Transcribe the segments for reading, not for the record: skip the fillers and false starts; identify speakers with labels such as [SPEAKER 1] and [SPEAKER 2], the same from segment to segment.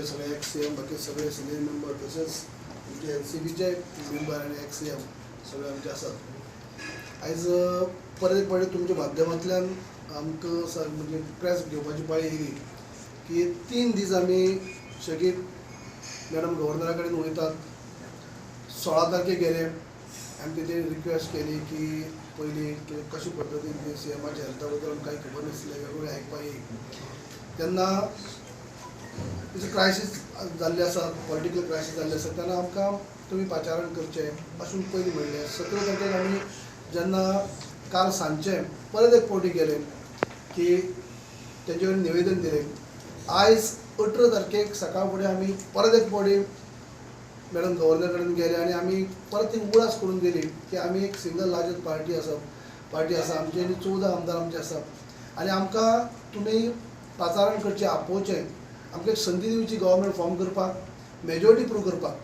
[SPEAKER 1] सगळे x C M बाकी सगळे सिनियर मेंबर तसेच आमचे एन सी बीचे मेंबर आणि एक्स सी एम सगळे आमचे आसात. आयज परत एक फावटी तुमच्या माध्यमांतल्यान आमकां म्हणजे प्रेस घेवपाची पाळी येयली की 3 दीस आमी शेगीत मॅडम गव्हर्नरा कडेन वयतात. 16 तारखेक गेले आमी तेजेर रिक्वेस्ट केली की पयली कशे पद्दतीन सी एमाच्या हेल्था बद्दल आमकां कांय खबर नासलें, वेगवेगळें आयकपाक येयी. तेन्ना तेजे क्रायसीस जाल्ले आसा, पॉलिटिकल क्रायसीस जाल्ले आसा, तेन्ना आमकां तुमी पाचारण करचें अशें पयलीं म्हणलें. 17 तारखेक आमी जेन्ना काल सांजचें परत एक फावटी गेले की तेजे कडेन निवेदन दिलें. आयज 18 तारखेक सकाळ फुडें आमी परत एक फावटी मॅडम गव्हर्नर कडेन गेले आनी आमी परत ती उगडास करून दिली की आमी एक सिंगल लार्जस्ट पार्टी आसा आमची आनी 14 आमदार आमचे आसा आनी आमकां तुमी पाचारण करचें, आपोवचें, आमकां एक संदी दिवची गव्हर्नमेंट फॉर्म करपाक, मेजॉरिटी प्रूव करपाक.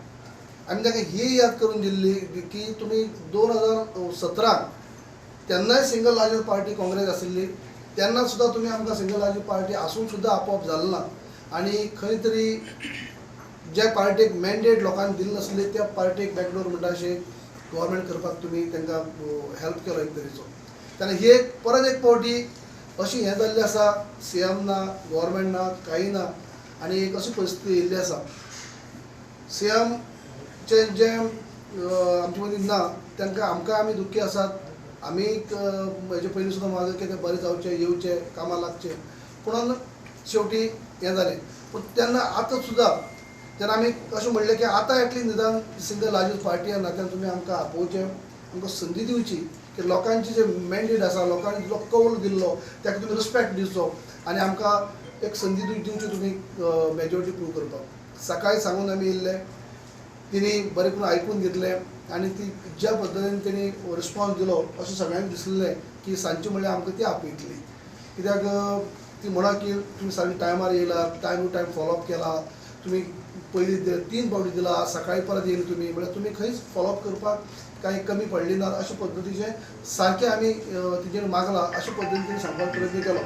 [SPEAKER 1] आमी ताका ही याद करून दिल्ली की तुमी 2017 तेन्नाय सिंगल लार्जस्ट पार्टी काँग्रेस आशिल्ली, तेन्ना सुद्दां तुमी आमकां सिंगल लार्जस्ट पार्टी आसून सुद्दां आपोवप जालें ना आनी खंय तरी ज्या पार्टीक मॅन्डेट लोकांनी दिल्ली नासली त्या पार्टीक बॅकडोर म्हणटा अशें गव्हर्नमेंट करपाक तुमी तांकां हेल्प केलो एक तरेचो. तेन्ना ही परत एक फावटी अशी हें जाल्लें आसा, सी एम ना, गव्हर्नमेंट ना, कांय ना आनी एक अशी परिस्थिती येयल्ली आसा. सी एमचें जें आमचे मदीं ना तांकां आमकां आमी दुख्खी आसात. आमी हेजे पयलीं सुद्दां मागले की तें बरें जावचें, येवचें, कामां लागचें, पूण शेवटी हें जालें. पूण तेन्ना आतां सुद्दां जेन्ना आमी अशें म्हणलें की आतां एटलीस्ट निदान सिंगल लार्जस्ट पार्टी आसा तेन्ना तुमी आमकां आपोवचें, आमकां संदी दिवची की लोकांची जे मॅन्डेट आसा, लोकांनी जो कौल दिल्लो ताका तुमी रिस्पेक्ट दिवचो आनी आमकां एक संदी दिवची तुमी मेजॉरिटी प्रूव करपाक. सकाळीं सांगून आमी येयल्ले, तिणी बरें करून आयकून घेतलें आनी ती ज्या पद्दतीन तेणी रिस्पॉन्स दिलो अशें सगळ्यांक दिसलें की सांजची म्हणल्यार आमकां ती आपयतली. कित्याक ती म्हणा की तुमी सारकी टायमार येयला, टायम टू टायम फॉलोअप केला, तुमी पयलीं 3 फावटी दिला, सकाळीं परत येयली तुमी, म्हळ्यार तुमी खंयच फॉलोअप करपाक कांय कमी पडली ना अशे पद्दतीचें सारकें आमी तिजेर मागलां अशे पद्दतीन तिणें सांगपाक प्रयत्न केलो.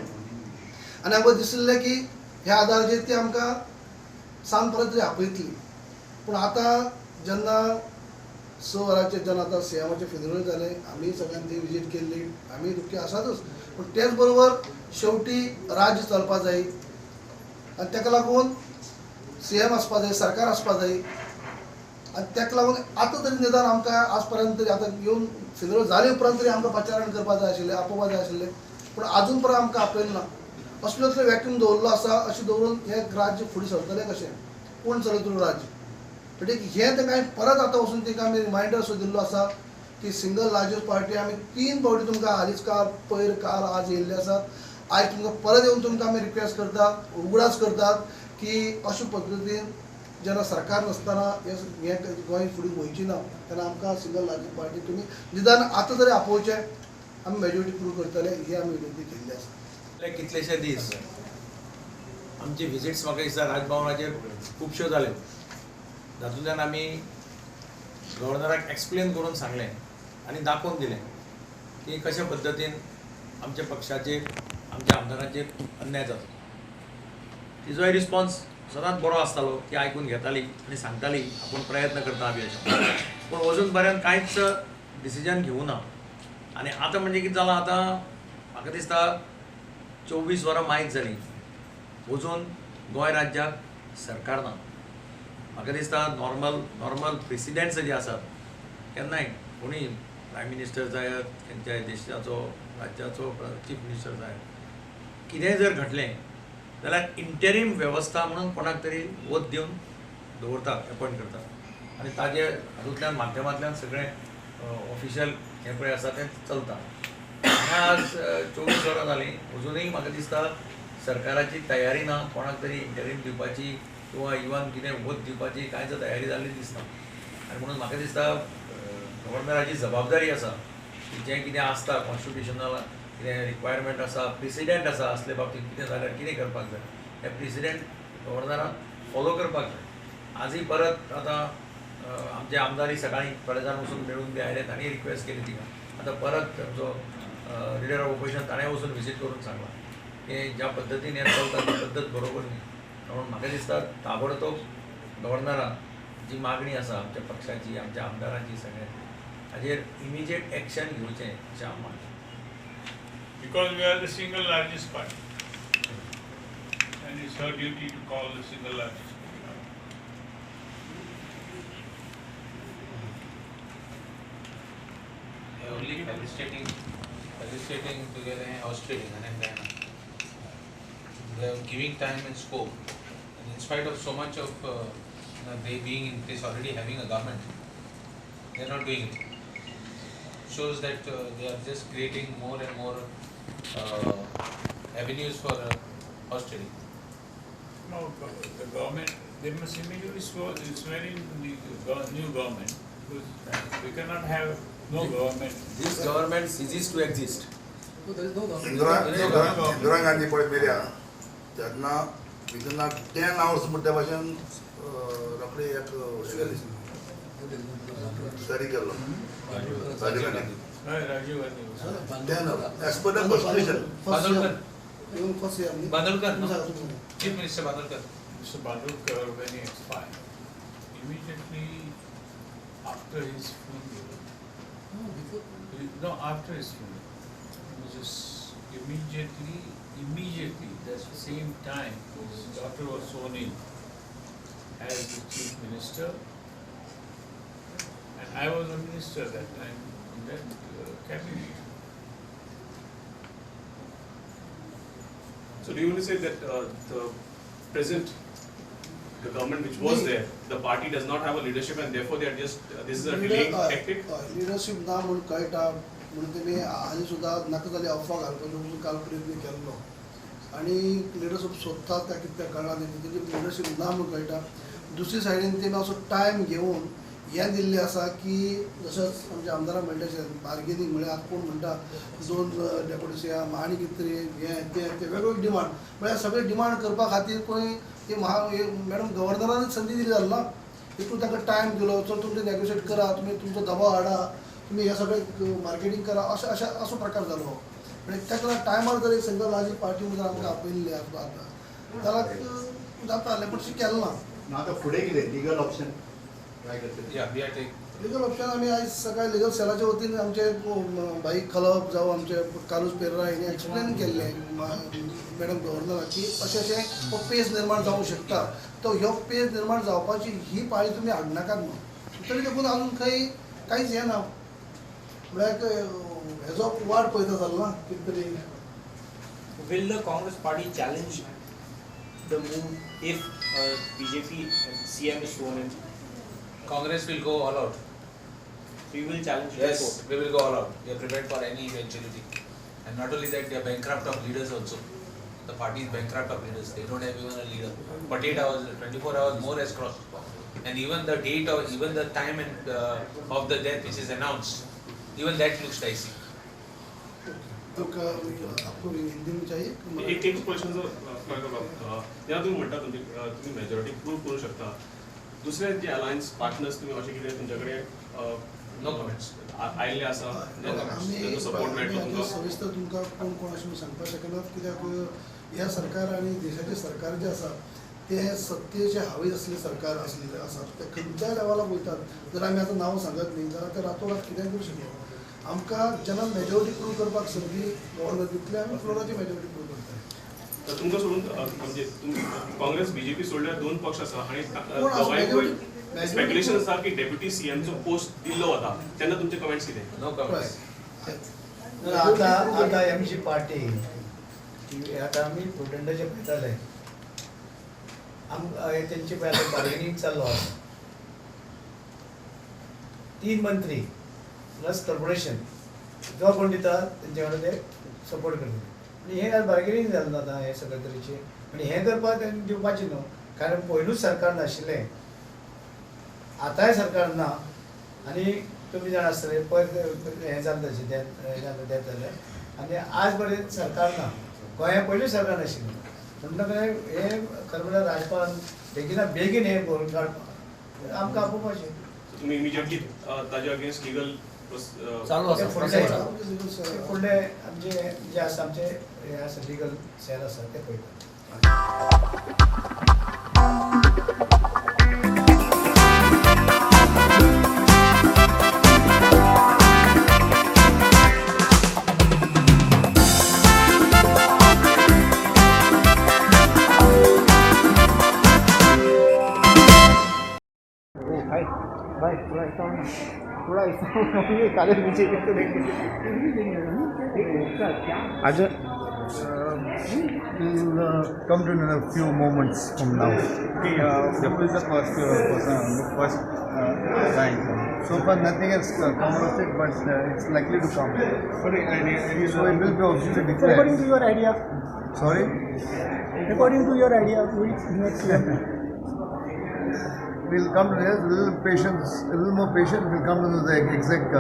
[SPEAKER 1] आनी आमकां दिसलें की ह्या आदाराचेर ती आमकां सांग परत तरी आपयतली. पूण आतां जेन्ना 6 वरांचेर जेन्ना आतां सी एमाचें फिनरल जालें, आमी सगळ्यांनी ती विजीट केल्ली, आमी दुख्खी आसातूच, पूण तेच बरोबर शेवटी राज्य चलपाक जाय आनी ताका लागून सी एम आसपा जाय, सरकार आसपा जाय आनी ताका लागून आतां तरी निदान आमकां आज पर्यंत तरी आतां येवन फिनरल जाले उपरांत तरी आमकां पाचारण करपाक जाय आशिल्लें, आपोवपाक जाय आशिल्लें, पूण आजून पर्यंत आमकां आपयलें ना. असलो तरी वॅक्यूम दवरलो आसा अशें दवरून हें राज्य फुडें सरतलें कशें, कोण चलयतलो राज्य. म्हणजे हें तांकां हांवें परत आतां वचून तांकां आमी रिमायंडर असो दिल्लो आसा की सिंगल लार्जस्ट पार्टी आमी 3 फावटी तुमकां हालींच काल काल आज येयल्ले आसात. आयज तुमकां परत येवन तुमकां आमी रिक्वेस्ट करतात, उगडास करतात की अशे पद्दतीन जेन्ना सरकार नासतना हें गोंय फुडें वयची ना तेन्ना आमकां सिंगल लार्जस्ट पार्टी तुमी निदान आतां तरी आपोवचें, आमी मेजॉरिटी प्रूव करतले ही आमी विनंती केल्ली आसा.
[SPEAKER 2] कितलेशे दीस आमची विजिट्स म्हाका दिसता राजभवनाचेर खुबश्यो जाल्यो. तातूंतल्यान आमी गव्हर्नराक एक्सप्लेन करून सांगलें आनी दाखोवन दिलें की कशा पद्दतीन आमच्या पक्षाचेर, आमच्या आमदारांचेर अन्याय जाता. तिजोय रिस्पॉन्स सदांच बरो आसतालो, ती आयकून घेताली आनी सांगताली आपूण प्रयत्न करता आमी अशें. पूण अजून पर्यंत कांयच डिसिजन घेवं ना. आनी आतां म्हणजे कितें जालां, आतां म्हाका दिसता 24 वरां मायज जालीं, अजून गोंय राज्याक सरकार ना. म्हाका दिसता नॉर्मल प्रेसिडेंट्स जे आसात केन्नाय कोणूय प्रायम मिनिस्टर जायत, खंयच्याय देशाचो राज्याचो चीफ मिनिस्टर जायत, कितेंय जर घडलें जाल्यार इंटरीम वेवस्था म्हणून कोणाक तरी वत दिवन दवरतात, अपॉयंट करतात आनी ताजे हातूंतल्यान माध्यमांतल्यान सगळें ऑफिशियल हें पळय आसा तें चलता. आज 24 वरां जालीं, अजुनूय म्हाका दिसता सरकाराची तयारी ना कोणाक तरी इंटरीम दिवपाची किंवा इवन कितें वत दिवपाची कांयच तयारी जाल्ली दिसना. आनी म्हणून म्हाका दिसता गव्हर्नराची जबाबदारी आसा की जें कितें आसता कॉन्स्टिट्युशनल कितें रिक्वायरमेंट आसा, प्रेसिडेंट आसा, असले बाबतींत कितें जाल्यार कितें करपाक जाय हें प्रेसिडेंट गव्हर्नरान फॉलो करपाक जाय. आजूय परत आतां आमचे आमदारी सकाळीं थोडे जाण वचून मेळून बी आयले, तांणी रिक्वेस्ट केली तिका. आतां परत जो लिडर ऑफ ओपोजिशन ताणें वचून विजीट करून सांगलां की ज्या पद्दतीन हें चलता ती पद्दत बरोबर न्ही. म्हणून म्हाका दिसता ताबडतोब गव्हर्नरान जी मागणी आसा आमच्या पक्षाची आमच्या आमदारांची सगळ्या हाजेर इमिजिएट एक्शन घेवचें अशें हांव मानतां.
[SPEAKER 3] Because we are the single largest party. And it's her duty to call the single largest party.
[SPEAKER 4] Only felicitating together and Australia and then they are giving time and scope. And in spite of so much of they being in place already having a government, they are not doing it. Shows that they are just creating more and more avenues for Australia.
[SPEAKER 3] No, the government, they must immediately swear in the new government. Because we cannot have no government.
[SPEAKER 2] This government ceases to exist.
[SPEAKER 1] So there is no doubt.
[SPEAKER 5] Indira Gandhi पळय मेल्या तेन्ना within 10 hours म्हणटा भाशेन रोखडी एक study केल्लो Rajiv Gandhi.
[SPEAKER 3] Rajiv Gandhi.
[SPEAKER 5] 10 hours as per the constitution.
[SPEAKER 1] First year.
[SPEAKER 4] Badalkar, no?
[SPEAKER 1] तुम्ही सांगा.
[SPEAKER 4] Chief Minister Badalkar.
[SPEAKER 3] Mr. Badalkar, when he expired, immediately after his funeral, after his funeral, he was just immediately, that's the same time, his daughter was sworn in as the chief minister, and I was a minister that time in that cabinet.
[SPEAKER 6] So do you want to say that the government which was there, the party does not have a leadership and therefore they are just, this is a delaying tactic?
[SPEAKER 1] Leadership ना म्हणून कळटा म्हणून तेमी आनी सुद्दां नाका जाली अफवा घालपाचो म्हणून काल प्रयत्न केल्लो आनी लिडरशिप सोदतात काय कितें कळना तेजी लिडरशिप ना म्हणून कळटा. दुसरी सायडीन तेमी असो टायम घेवन हें दिल्लें आसा की जशें आमच्या आमदारान म्हणटा तशें बार्गेनींग म्हळ्यार आतां कोण म्हणटा 2 डेप्युटी सीएम आनी कितें तरी हें तें वेगवेगळे डिमांड म्हळ्यार सगळे डिमांड करपा खातीर कोणी ते मॅडम गव्हर्नरानच संदी दिली जाली ना. देखून ताका टायम दिलो चल तुमचे नॅगोशिएट करा तुमी तुमचो दबाव हाडा तुमी हे सगळें मार्केटींग करा असो प्रकार जालो. म्हणजे ताका टायमार जर एक सिंगल लार्जस्ट पार्टी जर आमकां आपयल्ली आतां जाल्यार जातालें पूण तशें केलें ना.
[SPEAKER 5] आता फुडें कितें लीगल ऑप्शन काय करता?
[SPEAKER 4] Yeah, we are taking.
[SPEAKER 1] Legal option आमी आयज सकाळी लिगल सेलाच्या वतीन आमचे भाई कलब जावं आमचे कालूज पेर्रा हेणी एक्सप्लेन केल्लें मॅडम गव्हर्नराक की अशें अशें हो पेज निर्माण जावंक शकता. तो ह्यो पेज निर्माण जावपाची ही पाळी तुमी हाडनाकात म्हणून तरी देखून अजून कांयच हें ना म्हळ्यार हेजो वाट पळयता जालो ना कितें तरी.
[SPEAKER 7] Will the Congress party challenge the move if BJP CM is sworn in?
[SPEAKER 4] Congress will go all out.
[SPEAKER 7] So you will challenge the
[SPEAKER 4] Yes,
[SPEAKER 7] court?
[SPEAKER 4] we will go all out. We are prepared for any eventuality. And not only that, they are bankrupt of leaders also. The party is bankrupt of leaders. They don't have even a leader. 48 hours, 24 hours more has crossed. And even the date or even the time and of the death which is announced, even that looks dicey.
[SPEAKER 1] आपको हिंदी में चाहिए
[SPEAKER 6] एक question जेव्हा तुम्ही म्हणता तुम्ही majority prove करू शकता दुसरे जे अलायन्स पार्टनर्स तुम्ही असे कितें तुमच्याकडे
[SPEAKER 4] No comments.
[SPEAKER 6] आयिल्ले आसा
[SPEAKER 1] आमी
[SPEAKER 6] सपोर्ट मेळटलो
[SPEAKER 1] आमी
[SPEAKER 6] तुमकां?
[SPEAKER 1] सविस्तर तुमकां कोण अशें सांगपाक शकनात कित्याक ह्या सरकार आनी देशाचें सरकार जें आसा तें सत्तेचे हावीज असलें सरकार आसलेलें आसा. ते खंयच्याय लेवलाक वयतात जर आमी आतां नांव सांगत न्ही जाल्यार ते रातोरात कितेंय करूं शकना. आमकां जेन्ना मेजॉरिटी प्रूव्ह करपाक संदी गव्हर्नर दितले आमी फ्लोराची मेजॉरिटी प्रूव्ह करता.
[SPEAKER 6] तर तुमकां सोडून म्हणजे काँग्रेस बीजेपी सोडल्यार 2 पक्ष आसा आणि
[SPEAKER 1] कोण आसा?
[SPEAKER 6] दोगांयकूय स्पेक्युलेशन आसा की डेप्युटी सीएमचो पोस्ट दिल्लो वता तेन्ना तुमचे कमेंट्स कितें?
[SPEAKER 4] No comments.
[SPEAKER 8] आता आमची पार्टी आता आम्ही प्रोटेंडाचे पळयताले तेंचे पळय बार्गेनींग चाललो आसा. 3 मंत्री प्लस कॉर्पोरेशन जो कोण दिता तेंचे कडेन ते सपोर्ट करता आनी हे बार्गेनींग जालें ना आतां हे सगळे तरेचे आनी हें करपाक तेंनी दिवपाचें न्हू कारण पयलूच सरकार नाशिल्लें आतांय सरकार ना आनी तुमी जाण आसतले पयर हें जालें तशें डेथ जालें आनी आज पर्यंत सरकार ना गोंया पयलीं सरकार नाशिल्लें म्हणटकच हे खरें म्हळ्यार राजपान बेगीन हें भरून काडपाक आमकां आपोवपाचें.
[SPEAKER 6] तुम्ही इमिजिएटली ताजे अगेन्स्ट लीगल
[SPEAKER 2] चालू आसा
[SPEAKER 8] फुडले आमचे जे आसा आमचे हे आसा लिगल सेल आसा ते पळयता.
[SPEAKER 9] थोड़ा ऐसा कागज नीचे करके देखेंगे आज will come to in a few moments from now. Who is the first person, line? So far nothing has come out of it, but it's likely to come. So it will be officially declared.
[SPEAKER 10] According to your idea,
[SPEAKER 9] Sorry?
[SPEAKER 10] according to your idea, which next year?
[SPEAKER 9] We'll come to this, a little more patient, we'll come to the exact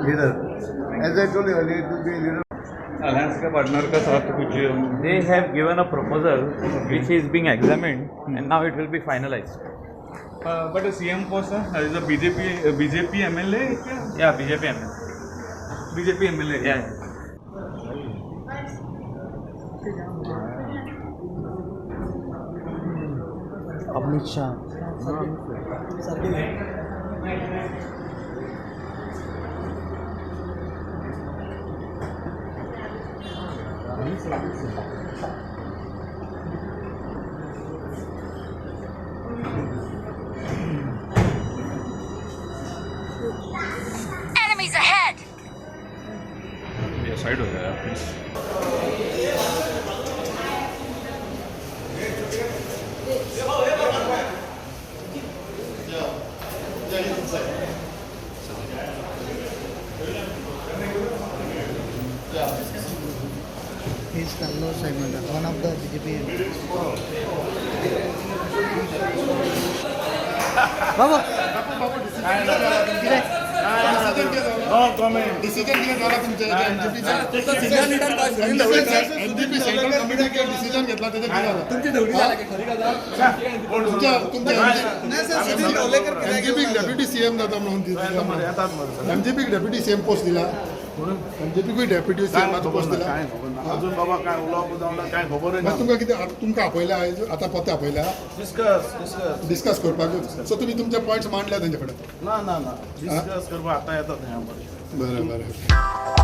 [SPEAKER 9] leader. As I told you earlier, it will be a leader.
[SPEAKER 11] Alliance K partner का साथ कुछ they have given a proposal which is being examined and now it will be finalized. But a CM post is a BJP MLA. Yeah, BJP MLA. Yeah.
[SPEAKER 10] Amit Shah.
[SPEAKER 12] Enemies ahead!
[SPEAKER 11] ये side हो गया please.
[SPEAKER 10] He's Kallo Simon, one of the BJP. Baba.
[SPEAKER 5] Decision घेण्यात आला तुमच्या NDP central कमिटीचे decision घेतला त्याच्यात MGP deputy CM जाता म्हणून एमजीपी डेप्युटी सीएम पोस्ट दिला एमजीपी डेप्युटी सीएम पोस्ट दिला
[SPEAKER 13] अजून बाबा काय उलोवप काय खबर
[SPEAKER 5] तुमकां कितें तुमकां आपयल्या आयज आतां पत्ते आपयल्या डिस्कस करपाक सो तुमी तुमचे पॉयंट्स मांडल्या तेंचे कडेन
[SPEAKER 13] ना डिस्कस करपाक आतां येतात
[SPEAKER 5] बरें